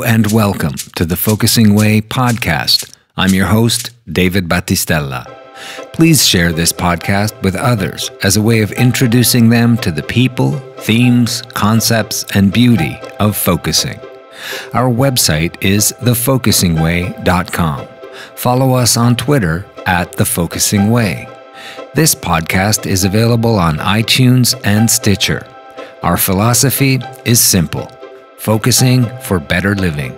Hello and welcome to the Focusing Way podcast. I'm your host, David Battistella. Please share this podcast with others as a way of introducing them to the people, themes, concepts, and beauty of focusing. Our website is thefocusingway.com. Follow us on Twitter at The Focusing Way. This podcast is available on iTunes and Stitcher. Our philosophy is simple: focusing for better living.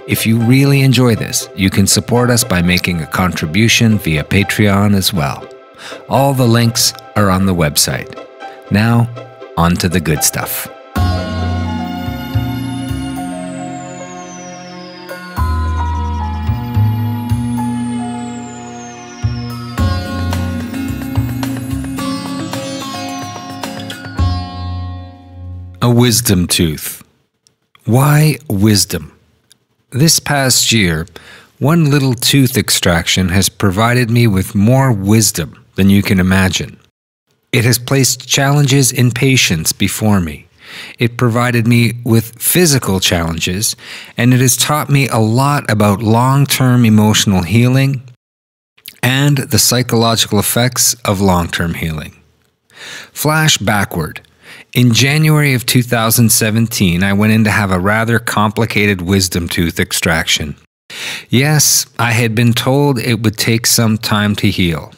If you really enjoy this, you can support us by making a contribution via Patreon as well. All the links are on the website. Now, on to the good stuff. A wisdom tooth. Why wisdom? This past year, one little tooth extraction has provided me with more wisdom than you can imagine. It has placed challenges in patience before me. It provided me with physical challenges, and it has taught me a lot about long-term emotional healing and the psychological effects of long-term healing. Flash backward. In January of 2017, I went in to have a rather complicated wisdom tooth extraction. Yes, I had been told it would take some time to heal.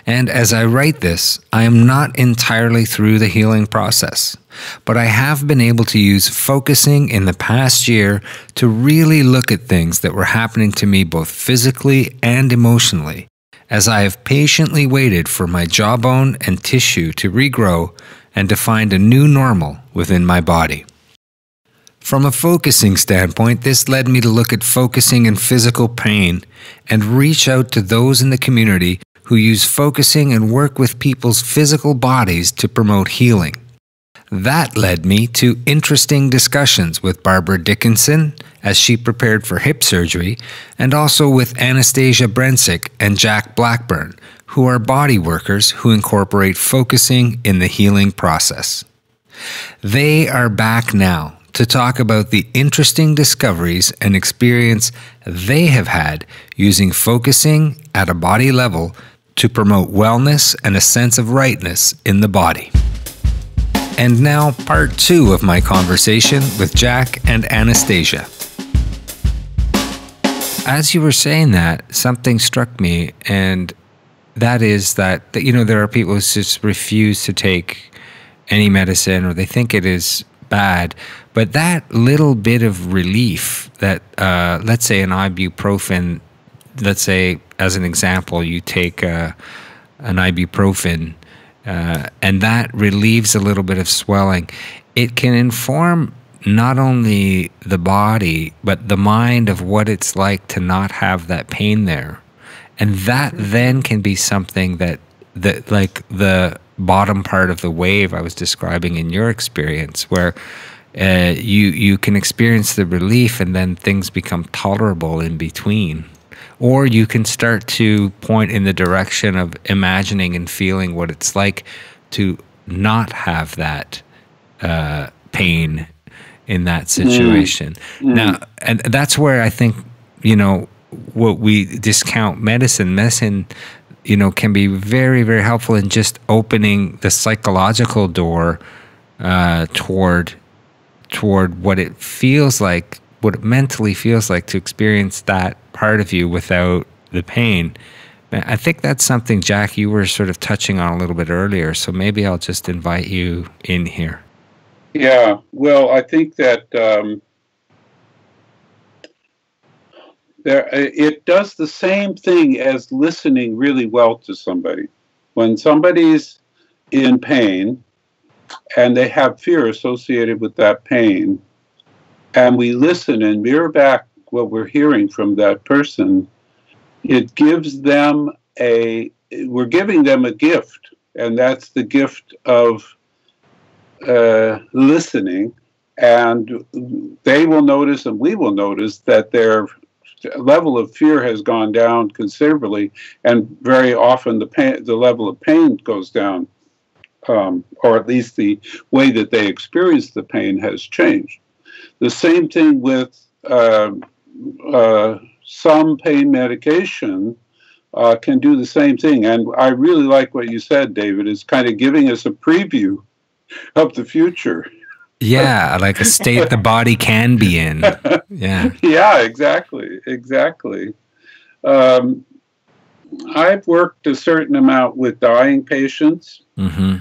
And as I write this, I am not entirely through the healing process. But I have been able to use focusing in the past year to really look at things that were happening to me both physically and emotionally, as I have patiently waited for my jawbone and tissue to regrow and to find a new normal within my body. From a focusing standpoint, this led me to look at focusing in physical pain and reach out to those in the community who use focusing and work with people's physical bodies to promote healing. That led me to interesting discussions with Barbara Dickinson as she prepared for hip surgery, and also with Anastasia Brensick and Jack Blackburn, who are body workers who incorporate focusing in the healing process. They are back now to talk about the interesting discoveries and experience they have had using focusing at a body level to promote wellness and a sense of rightness in the body. And now part 2 of my conversation with Jack and Anastasia. As you were saying that, something struck me, and that is that, there are people who just refuse to take any medicine, or they think it is bad. But that little bit of relief that, let's say an ibuprofen, let's say as an example, you take an ibuprofen, and that relieves a little bit of swelling, it can inform not only the body, but the mind of what it's like to not have that pain there. And that then can be something that like the bottom part of the wave I was describing in your experience, where you can experience the relief and then things become tolerable in between. Or you can start to point in the direction of imagining and feeling what it's like to not have that pain in that situation. Now, and that's where I think, what we discount medicine, can be very, very helpful in just opening the psychological door toward what it feels like, what it mentally feels like to experience that part of you without the pain. I think that's something, Jack, you were sort of touching on a little bit earlier, so maybe I'll just invite you in here. Yeah, well, I think that it does the same thing as listening really well to somebody. When somebody's in pain and they have fear associated with that pain, and we listen and mirror back what we're hearing from that person, it gives them we're giving them a gift, and that's the gift of listening, and they will notice and we will notice that their level of fear has gone down considerably, and very often the level of pain goes down, or at least the way that they experience the pain has changed. The same thing with some pain medication can do the same thing. And I really like what you said, David. It's kind of giving us a preview of the future. Yeah, like a state the body can be in. Yeah. Yeah, exactly. Exactly. I've worked a certain amount with dying patients, Mm-hmm.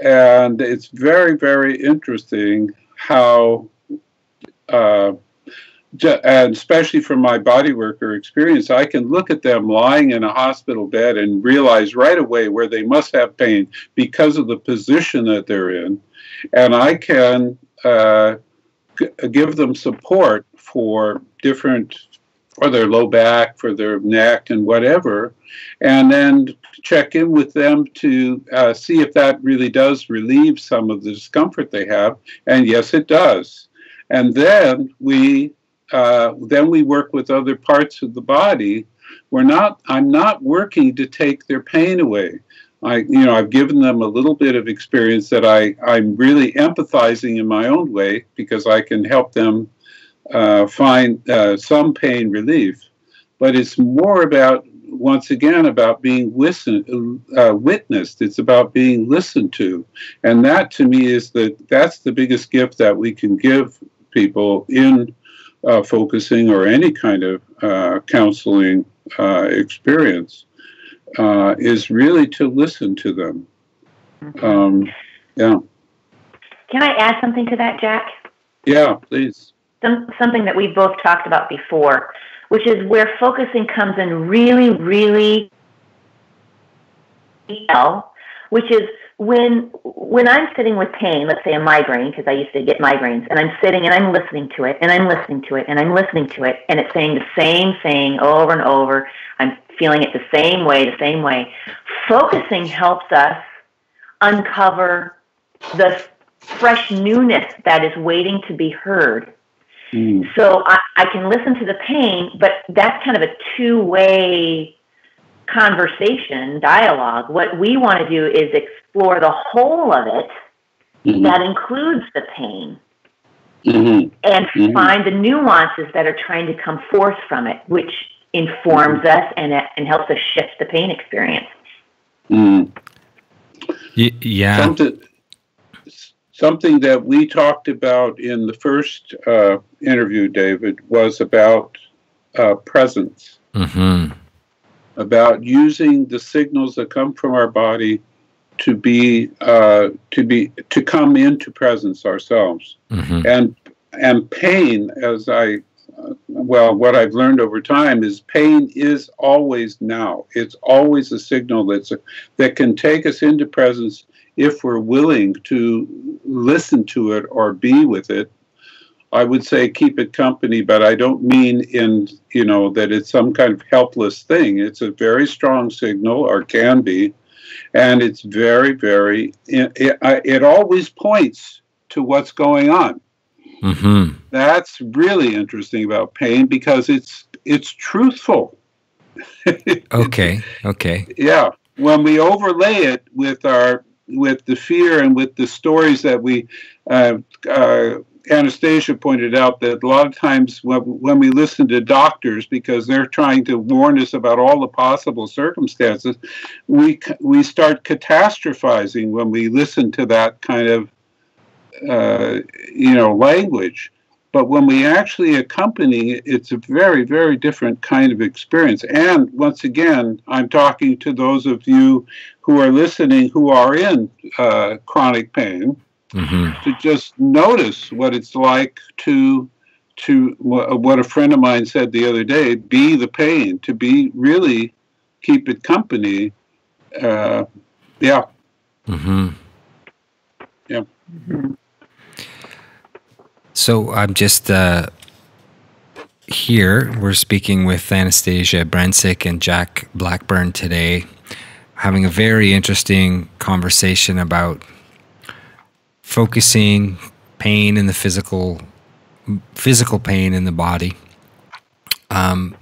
and it's very, very interesting how, and especially from my body worker experience, I can look at them lying in a hospital bed and realize right away where they must have pain because of the position that they're in. And I can give them support for their low back, for their neck, and whatever, and then check in with them to see if that really does relieve some of the discomfort they have. And yes, it does. And then we work with other parts of the body. I'm not working to take their pain away. I've given them a little bit of experience that I'm really empathizing in my own way, because I can help them find some pain relief. But it's more about, once again, about being witnessed. It's about being listened to. And that, to me, that's the biggest gift that we can give people in focusing or any kind of counseling experience, is really to listen to them. Yeah. Can I add something to that, Jack? Yeah, please. Something that we both talked about before, which is where focusing comes in really, really well, which is when I'm sitting with pain, let's say a migraine, because I used to get migraines, and I'm sitting and I'm listening to it, and I'm listening to it, and I'm listening to it, and it's saying the same thing over and over. I'm feeling it the same way. Focusing helps us uncover the fresh newness that is waiting to be heard. So I can listen to the pain, but that's kind of a two-way conversation, dialogue. What we want to do is explore the whole of it that includes the pain, and find the nuances that are trying to come forth from it, which informs us and helps us shift the pain experience. Yeah. Something that we talked about in the first interview, David, was about presence. About using the signals that come from our body to come into presence ourselves. And pain, what I've learned over time is pain is always now. It's always a signal that can take us into presence if we're willing to listen to it or be with it. I would say keep it company, but I don't mean that it's some kind of helpless thing. It's a very strong signal, or can be, and it's very, very, it always points to what's going on. That's really interesting about pain, because it's truthful. Okay. Yeah. When we overlay it with the fear and with the stories that Anastasia pointed out that a lot of times when we listen to doctors, because they're trying to warn us about all the possible circumstances, we start catastrophizing when we listen to that kind of language. But when we actually accompany it, it's a very, very different kind of experience. And once again, I'm talking to those of you who are listening who are in chronic pain, to just notice what it's like to what a friend of mine said the other day, be the pain, to be really keep it company. Yeah. So I'm just here. We're speaking with Anastasia Brenzig and Jack Blackburn today, having a very interesting conversation about focusing, pain in the physical pain in the body. I'm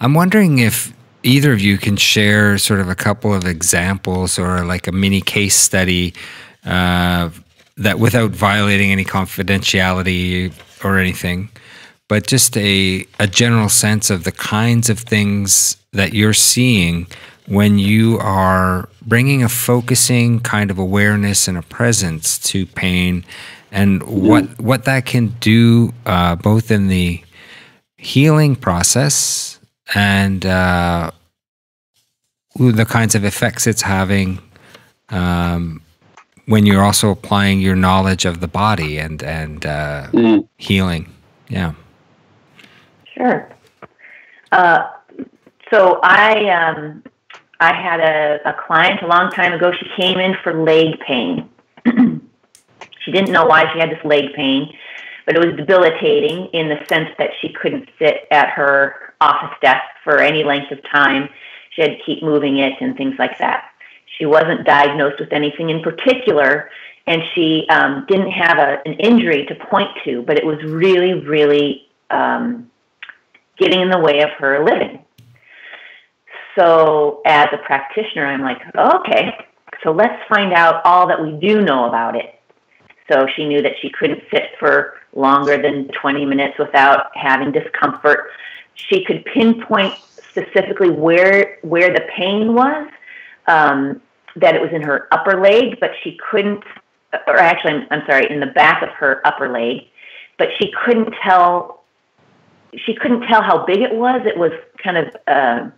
wondering if either of you can share sort of a couple of examples or like a mini case study that, without violating any confidentiality or anything, but just a general sense of the kinds of things that you're seeing when you are bringing a focusing kind of awareness and a presence to pain, and what that can do both in the healing process and the kinds of effects it's having when you're also applying your knowledge of the body and healing. Yeah. Sure. So I had a client a long time ago. She came in for leg pain. She didn't know why she had this leg pain, but it was debilitating in the sense that she couldn't sit at her office desk for any length of time. She had to keep moving it and things like that. She wasn't diagnosed with anything in particular, and she didn't have an injury to point to, but it was really, really getting in the way of her living. So as a practitioner, I'm like, okay, so let's find out all that we do know about it. So she knew that she couldn't sit for longer than 20 minutes without having discomfort. She could pinpoint specifically where the pain was, that it was in her upper leg, but she couldn't, or actually, I'm sorry, in the back of her upper leg, but she couldn't tell how big it was. It was kind of,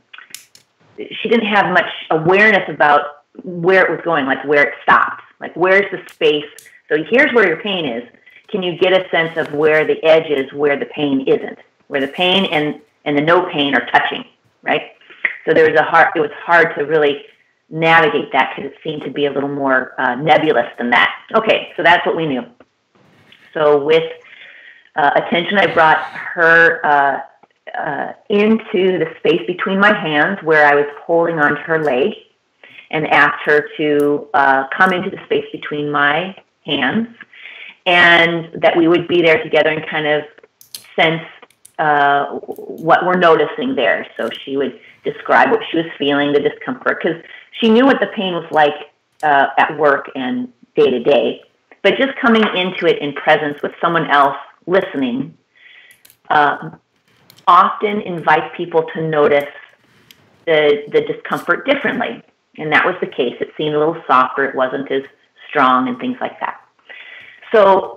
she didn't have much awareness about where it was going, like where it stopped, like where's the space. So here's where your pain is. Can you get a sense of where the edge is, where the pain isn't, where the pain and the no pain are touching, right? So it was hard to really navigate that because it seemed to be a little more nebulous than that. Okay, so that's what we knew. So with attention, I brought her into the space between my hands where I was holding onto her leg, and asked her to come into the space between my hands, and that we would be there together and kind of sense what we're noticing there. So she would describe what she was feeling, the discomfort, because she knew what the pain was like at work and day to day. But just coming into it in presence with someone else listening often invites people to notice the discomfort differently. And that was the case. It seemed a little softer. It wasn't as strong and things like that. So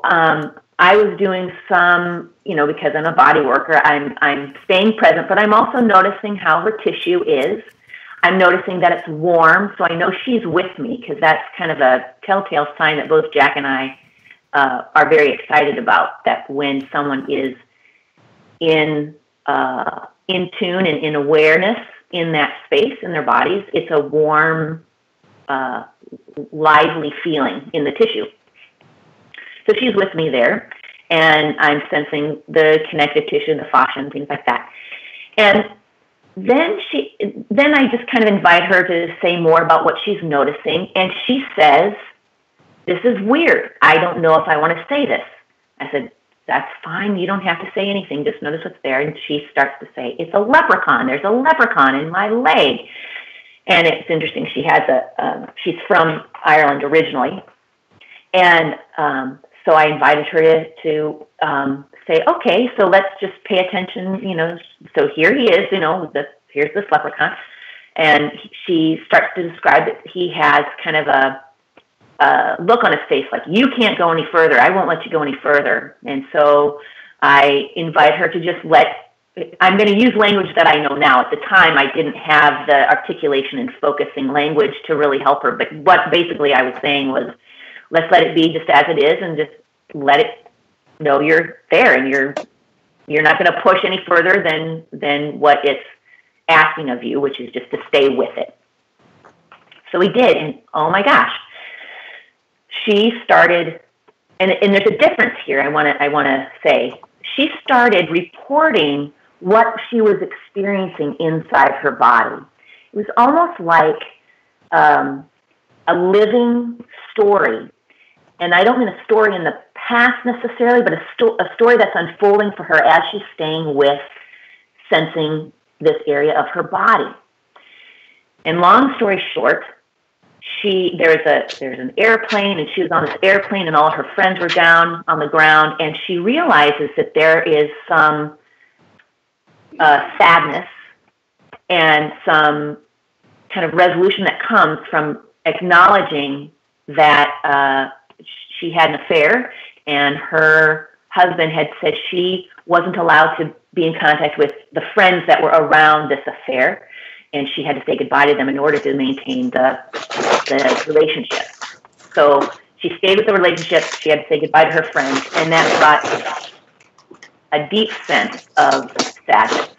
I was doing some, because I'm a body worker, I'm staying present, but I'm also noticing how her tissue is. I'm noticing that it's warm, so I know she's with me, because that's kind of a telltale sign that both Jack and I are very excited about, that when someone is in tune and in awareness in that space in their bodies, it's a warm, lively feeling in the tissue. So she's with me there, and I'm sensing the connective tissue, the fascia, and things like that. And then I just kind of invite her to say more about what she's noticing, and she says, "This is weird. I don't know if I want to say this." I said, "That's fine. You don't have to say anything. Just notice what's there." And she starts to say, "It's a leprechaun. There's a leprechaun in my leg." And it's interesting. She has she's from Ireland originally. And so I invited her to say, okay, so let's just pay attention, so here he is, here's this leprechaun. And she starts to describe that he has kind of a look on his face like, you can't go any further. I won't let you go any further. And so I invite her to just I'm going to use language that I know now. At the time, I didn't have the articulation and focusing language to really help her. But what basically I was saying was, let's let it be just as it is, and just let it know you're there, and you're not going to push any further than what it's asking of you, which is just to stay with it. So we did, and oh my gosh, she started, and there's a difference here. I want to say she started reporting what she was experiencing inside her body. It was almost like a living story. And I don't mean a story in the past necessarily, but a story that's unfolding for her as she's staying with, sensing this area of her body. And long story short, there's an airplane, and she was on this airplane, and all her friends were down on the ground, and she realizes that there is some sadness and some kind of resolution that comes from acknowledging that she had an affair, and her husband had said she wasn't allowed to be in contact with the friends that were around this affair, and she had to say goodbye to them in order to maintain the relationship. So she stayed with the relationship. She had to say goodbye to her friends, and that brought a deep sense of sadness.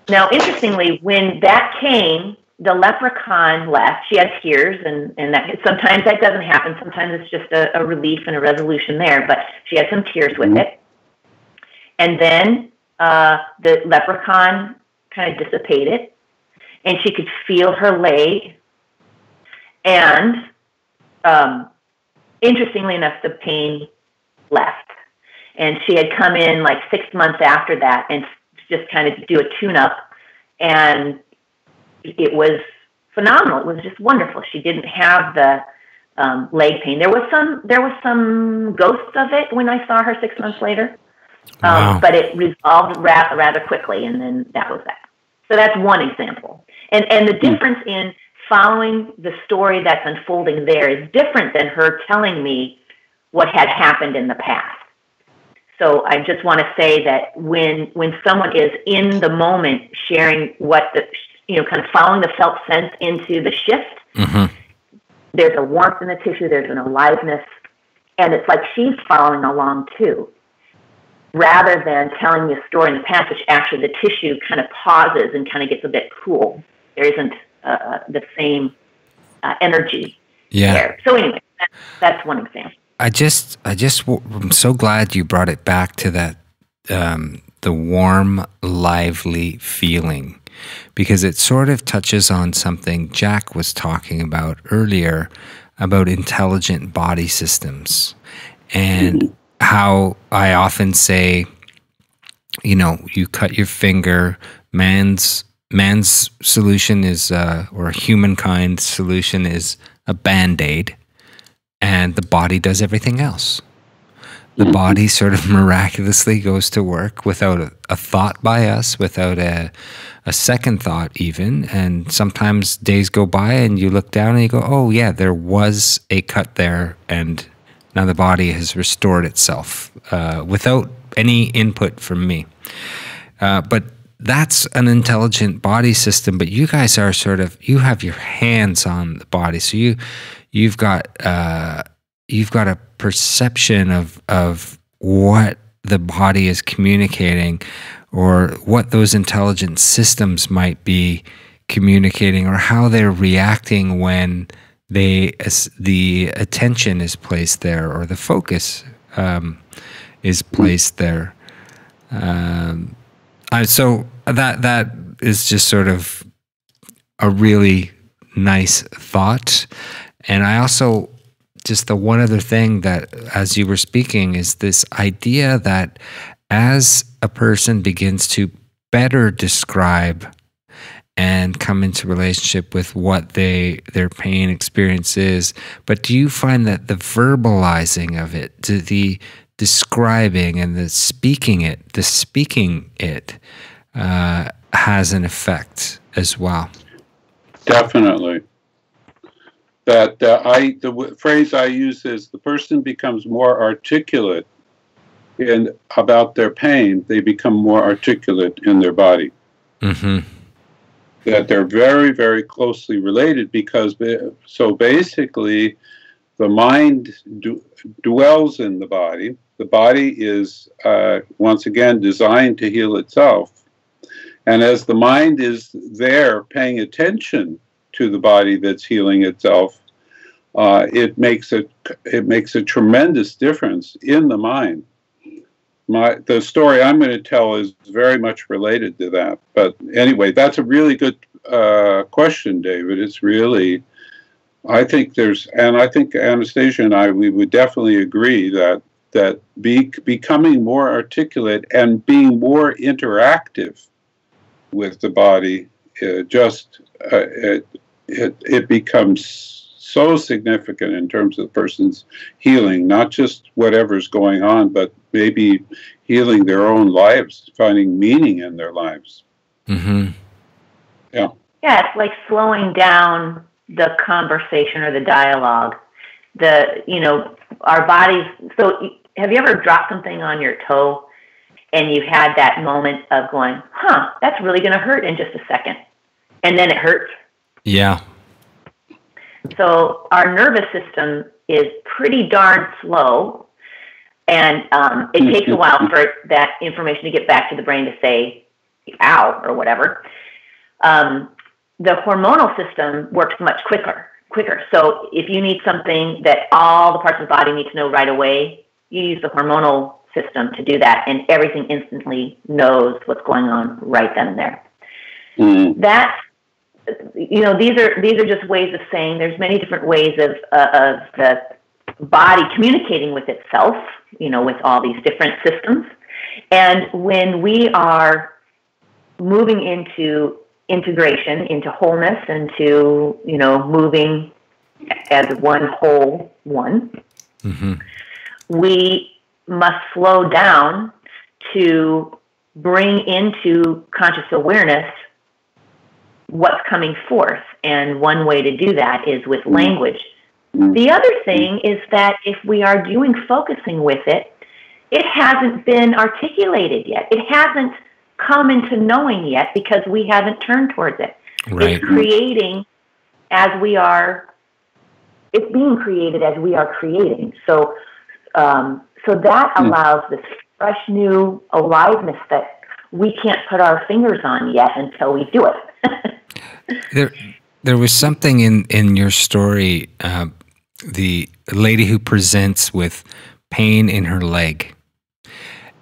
Now, interestingly, when that came, the leprechaun left. She had tears, and that sometimes that doesn't happen. Sometimes it's just a relief and a resolution there, but she had some tears with it. And then the leprechaun kind of dissipated, and she could feel her leg. And interestingly enough, the pain left. And she had come in like 6 months after that and just kind of do a tune-up, and it was phenomenal. It was just wonderful. She didn't have the leg pain. There was some ghosts of it when I saw her 6 months later, but it resolved rather quickly, and then that was that. So that's one example. And the difference in following the story that's unfolding there is different than her telling me what had happened in the past. So I just want to say that when someone is in the moment sharing what kind of following the felt sense into the shift, there's a warmth in the tissue, there's an aliveness, and it's like she's following along too, rather than telling me a story in the past, which actually the tissue kind of pauses and kind of gets a bit cool. There isn't the same energy there. So anyway, that's one example. I'm so glad you brought it back to that, the warm, lively feeling, because it sort of touches on something Jack was talking about earlier about intelligent body systems, and how I often say, you cut your finger, man's solution is, or humankind's solution is a Band-Aid, and the body does everything else. The body sort of miraculously goes to work without a thought by us, without a second thought even. And sometimes days go by and you look down and you go, oh yeah, there was a cut there, and now the body has restored itself without any input from me. But that's an intelligent body system. But you guys are you have your hands on the body, so you've got a perception of what the body is communicating, or what those intelligent systems might be communicating, or how they're reacting when the attention is placed there, or the focus is placed there. So that is just sort of a really nice thought. And I also, just the one other thing that, as you were speaking, is this idea that as a person begins to better describe and come into relationship with what their pain experience is, but do you find that the verbalizing of it, the describing and the speaking it has an effect as well? Definitely. That the phrase I use is, the person becomes more articulate about their pain. They become more articulate in their body. That they're very, very closely related, because so basically the mind dwells in the body. The body is once again designed to heal itself, and as the mind is there paying attention to the body that's healing itself, it makes a tremendous difference in the mind. The story I'm going to tell is very much related to that. But anyway, that's a really good question, David. It's really, I think Anastasia and I, we would definitely agree that becoming more articulate and being more interactive with the body it becomes so significant in terms of the person's healing, not just whatever's going on, but maybe healing their own lives, finding meaning in their lives. Mm-hmm. Yeah. Yeah, it's like slowing down the conversation or the dialogue. Our bodies. So, have you ever dropped something on your toe and you've had that moment of going, that's really going to hurt in just a second. And then it hurts. Yeah. So our nervous system is pretty darn slow. And it takes a while for that information to get back to the brain to say, ow, or whatever. The hormonal system works much quicker. So if you need something that all the parts of the body need to know right away, you use the hormonal system to do that, and everything instantly knows what's going on right then and there. Mm. That's, these are just ways of saying there's many different ways of the body communicating with itself, with all these different systems. And when we are moving into integration, into wholeness, into, moving as one whole one, mm-hmm. we must slow down to bring into conscious awareness what's coming forth. And one way to do that is with language. The other thing is that if we are doing focusing with it, it hasn't been articulated yet. It hasn't come into knowing yet because we haven't turned towards it. Right. It's creating as we are, it's being created as we are creating. So that allows this fresh new aliveness that we can't put our fingers on yet until we do it. There was something in your story, the lady who presents with pain in her leg,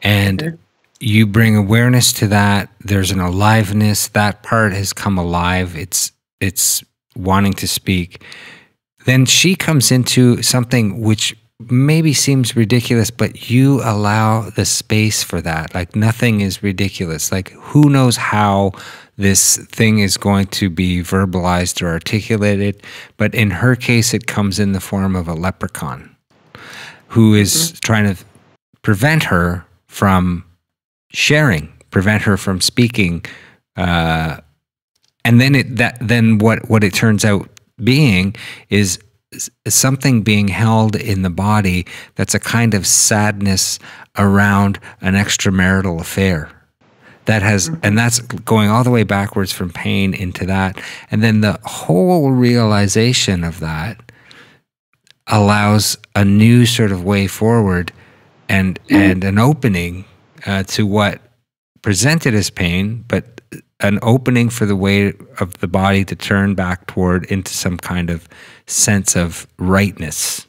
and you bring awareness to that. There's an aliveness. That part has come alive. It's wanting to speak. Then she comes into something which maybe seems ridiculous, but you allow the space for that. Like nothing is ridiculous. Like who knows how this thing is going to be verbalized or articulated, but in her case, it comes in the form of a leprechaun who is trying to prevent her from sharing, prevent her from speaking, and then what it turns out being is something being held in the body that's a kind of sadness around an extramarital affair that has, and that's going all the way backwards from pain into that, and then the whole realization of that allows a new sort of way forward and an opening to what presented as pain, but an opening for the way of the body to turn back toward into some kind of sense of rightness.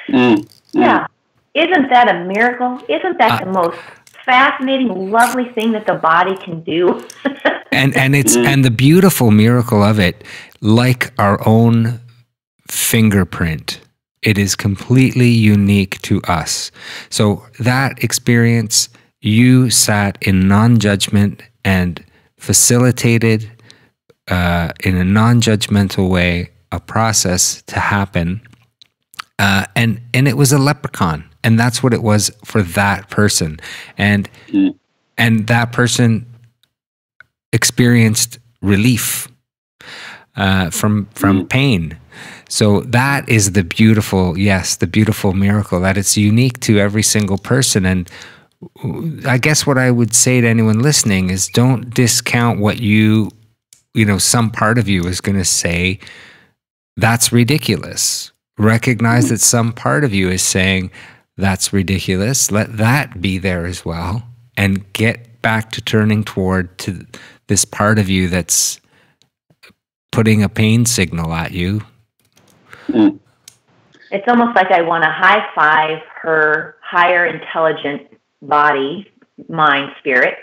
Yeah. Isn't that a miracle? Isn't that the most fascinating, lovely thing that the body can do? and it's and the beautiful miracle of it, like our own fingerprint, it is completely unique to us. So that experience, you sat in non-judgment and facilitated in a non-judgmental way a process to happen, and it was a leprechaun, and that's what it was for that person, and that person experienced relief from pain. So that is the beautiful miracle, that it's unique to every single person. And I guess what I would say to anyone listening is don't discount what some part of you is going to say, that's ridiculous. Recognize that some part of you is saying, that's ridiculous. Let that be there as well. And get back to turning toward to this part of you that's putting a pain signal at you. It's almost like I want to high five her higher intelligent body, mind, spirit,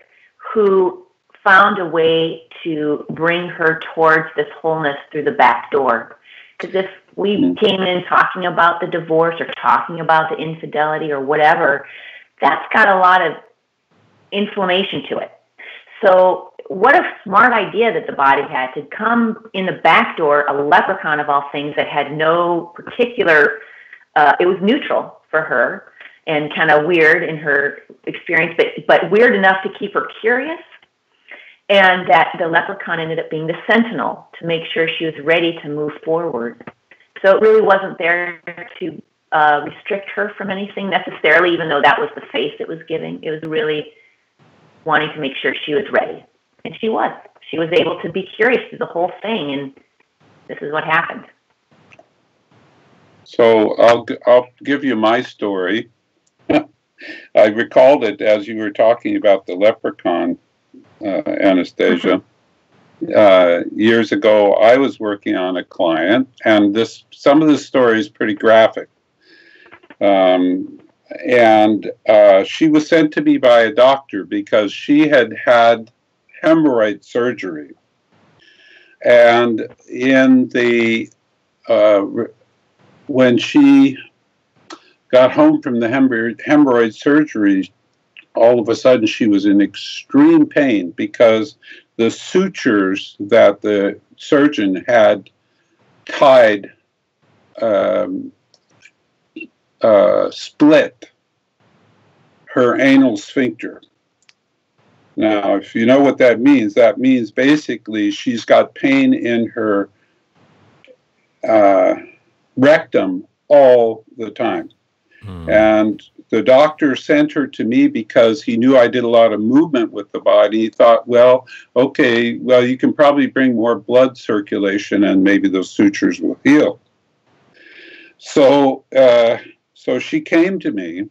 who found a way to bring her towards this wholeness through the back door. Because if we came in talking about the divorce or talking about the infidelity or whatever, that's got a lot of inflammation to it. So what a smart idea that the body had to come in the back door, a leprechaun of all things that had no particular, it was neutral for her and kind of weird in her experience, but weird enough to keep her curious. And that the leprechaun ended up being the sentinel to make sure she was ready to move forward. So it really wasn't there to restrict her from anything necessarily, even though that was the face it was giving. It was really wanting to make sure she was ready. And she was. She was able to be curious through the whole thing, and this is what happened. So I'll give you my story. I recalled it as you were talking about the leprechaun, Anastasia. Years ago, I was working on a client, and some of the story is pretty graphic. And she was sent to me by a doctor because she had had hemorrhoid surgery. And when she got home from the hemorrhoid surgery, all of a sudden she was in extreme pain because the sutures that the surgeon had tied split her anal sphincter. Now, if you know what that means basically she's got pain in her rectum all the time. And the doctor sent her to me because he knew I did a lot of movement with the body. He thought, okay, you can probably bring more blood circulation and maybe those sutures will heal. So she came to me,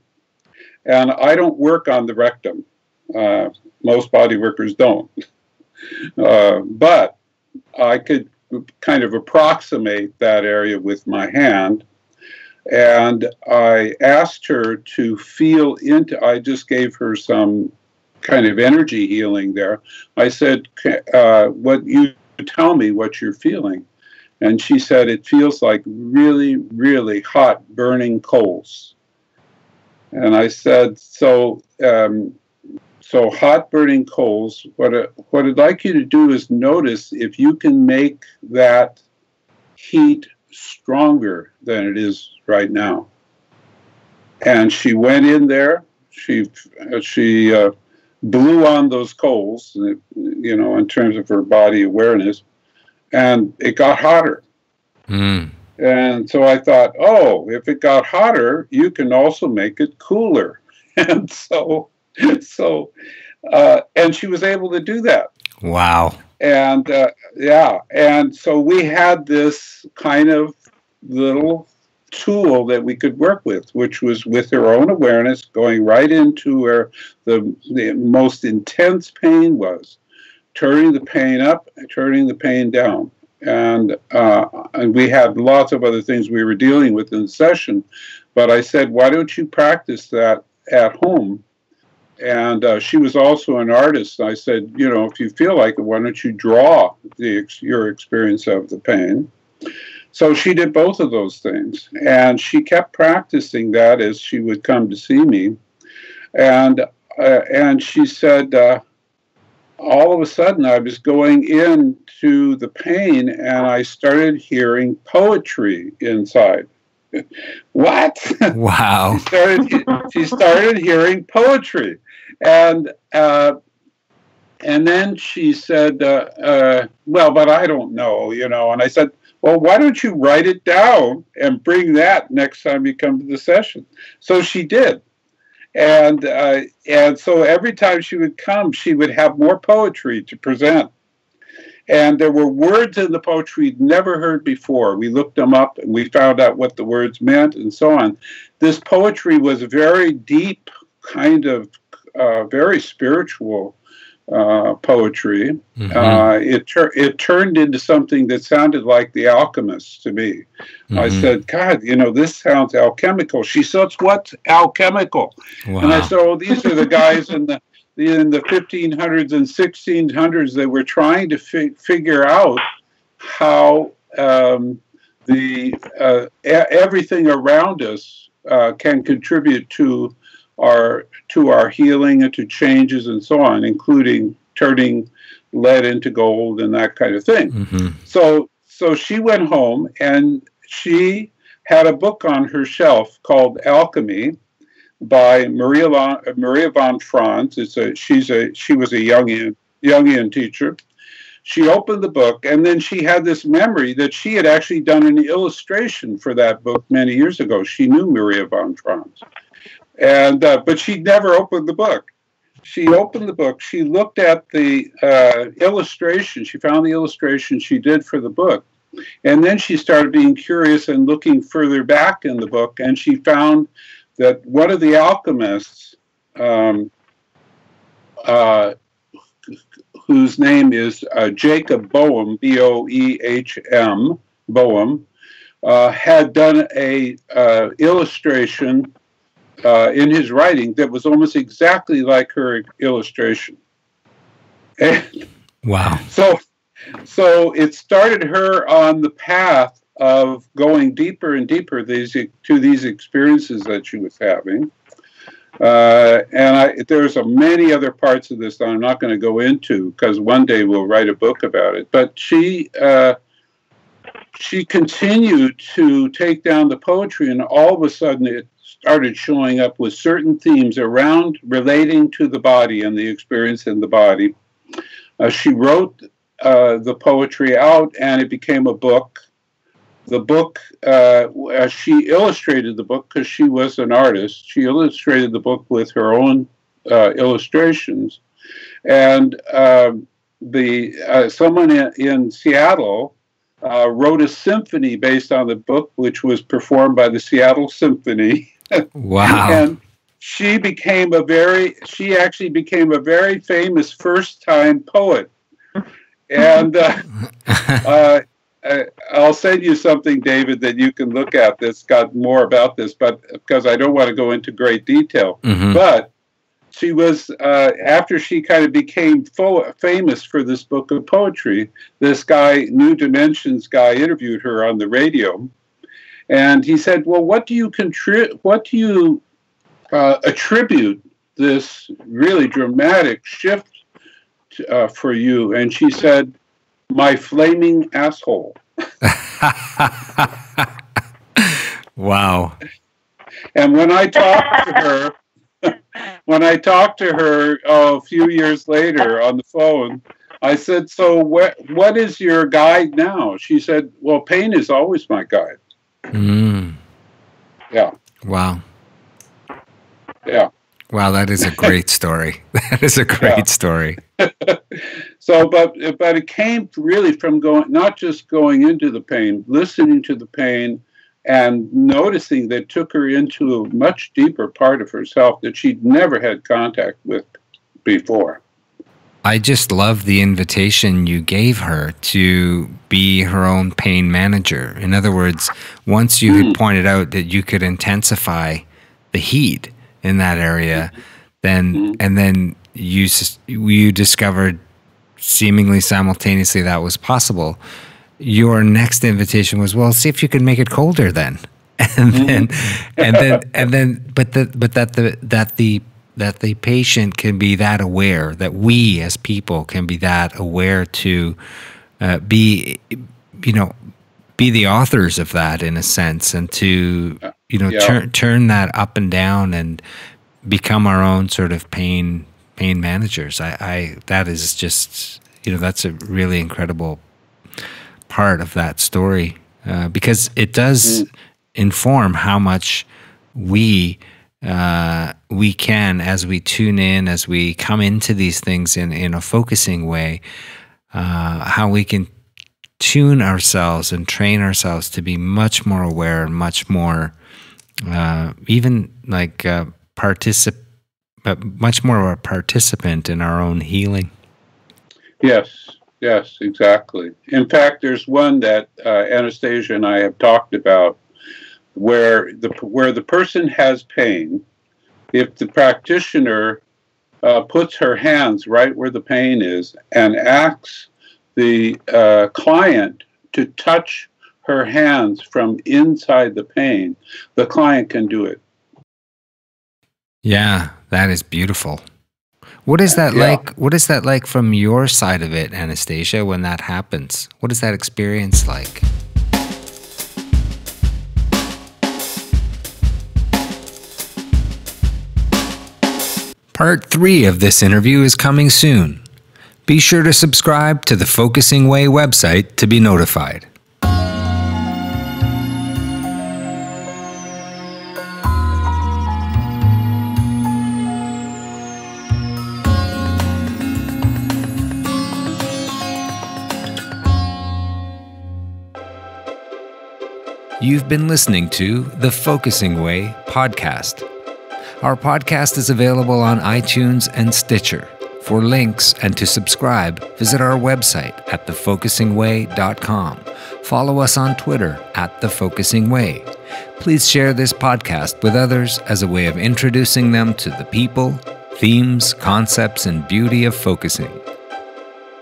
and I don't work on the rectum. Most body workers don't. But I could kind of approximate that area with my hand. And I asked her to feel into, I just gave her some kind of energy healing there. I said, what you tell me what you're feeling. And she said, it feels like really, really hot burning coals. And I said, so hot burning coals, what I'd like you to do is notice if you can make that heat stronger than it is right now. And she went in there, she blew on those coals, in terms of her body awareness, and it got hotter. And so I thought, if it got hotter, you can also make it cooler. And and she was able to do that. Wow. And and so we had this kind of little tool that we could work with, which was with her own awareness, going right into where the most intense pain was, turning the pain up, turning the pain down. And we had lots of other things we were dealing with in the session, but I said, why don't you practice that at home? And she was also an artist. I said, if you feel like it, why don't you draw your experience of the pain? So she did both of those things. And she kept practicing that as she would come to see me. And she said, all of a sudden I was going into the pain and I started hearing poetry inside. What? Wow. She started hearing poetry. And then she said, but I don't know, And I said, well, why don't you write it down and bring that next time you come to the session? So she did. And so every time she would come, she would have more poetry to present. And there were words in the poetry we'd never heard before. We looked them up and we found out what the words meant and so on. This poetry was very deep, kind of very spiritual poetry. It turned into something that sounded like The Alchemist to me. I said, God, this sounds alchemical. She said, what's alchemical? Wow. And I said, these are the guys in the 1500s and 1600s that were trying to figure out how everything around us can contribute to our healing and to changes and so on, including turning lead into gold and that kind of thing. Mm-hmm. So she went home and she had a book on her shelf called Alchemy by Maria von Franz. She was a Jungian teacher. She opened the book, and then she had this memory that she had actually done an illustration for that book many years ago. She knew Maria von Franz, and but she never opened the book. She opened the book. She looked at the illustration. She found the illustration she did for the book, and then she started being curious and looking further back in the book, and she found that one of the alchemists, whose name is Jacob Boehm, Boehm, Boehm, had done a illustration in his writing that was almost exactly like her illustration. And wow! So it started her on the path of going deeper and deeper to these experiences that she was having. And there's many other parts of this that I'm not going to go into because one day we'll write a book about it. But she continued to take down the poetry, and all of a sudden it started showing up with certain themes around relating to the body and the experience in the body. She wrote the poetry out, and it became a book. The book, she illustrated the book because she was an artist. She illustrated the book with her own illustrations. And someone in Seattle wrote a symphony based on the book, which was performed by the Seattle Symphony. Wow. And she actually became a very famous first-time poet. And I'll send you something, David, that you can look at that's got more about this, but because I don't want to go into great detail. Mm-hmm. But she was, after she kind of became famous for this book of poetry, this guy, New Dimensions guy, interviewed her on the radio. And he said, well, what do you attribute this really dramatic shift for you? And she said, my flaming asshole. Wow. And when I talked to her, a few years later on the phone, I said, so what is your guide now? She said, well, pain is always my guide. Mm. Yeah. Wow. Yeah. Wow, that is a great story. That is a great story. So, but it came really from not just going into the pain, listening to the pain, and noticing that it took her into a much deeper part of herself that she'd never had contact with before. I just love the invitation you gave her to be her own pain manager. In other words, once you had pointed out that you could intensify the heat in that area, then and then you discovered seemingly simultaneously that was possible. Your next invitation was, well, see if you can make it colder then, but that the patient can be that aware, that we as people can be that aware to be the authors of that in a sense, and to turn that up and down and become our own sort of pain managers. That is just, that's a really incredible part of that story, because it does inform how much we can, as we tune in, as we come into these things in a focusing way, how we can tune ourselves and train ourselves to be much more aware and much more even like much more of a participant in our own healing. Yes, exactly. In fact, there's one that Anastasia and I have talked about where the person has pain. If the practitioner puts her hands right where the pain is and asks the client to touch her hands from inside the pain, the client can do it. Yeah, that is beautiful. What is that Yeah. like? What is that like from your side of it, Anastasia, when that happens? What is that experience like? Part 3 of this interview is coming soon. Be sure to subscribe to the Focusing Way website to be notified. You've been listening to the Focusing Way podcast. Our podcast is available on iTunes and Stitcher. For links and to subscribe, visit our website at thefocusingway.com. Follow us on Twitter at thefocusingway. Please share this podcast with others as a way of introducing them to the people, themes, concepts, and beauty of focusing.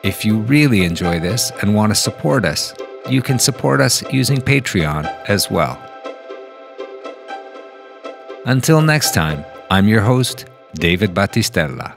If you really enjoy this and want to support us, you can support us using Patreon as well. Until next time, I'm your host, David Battistella.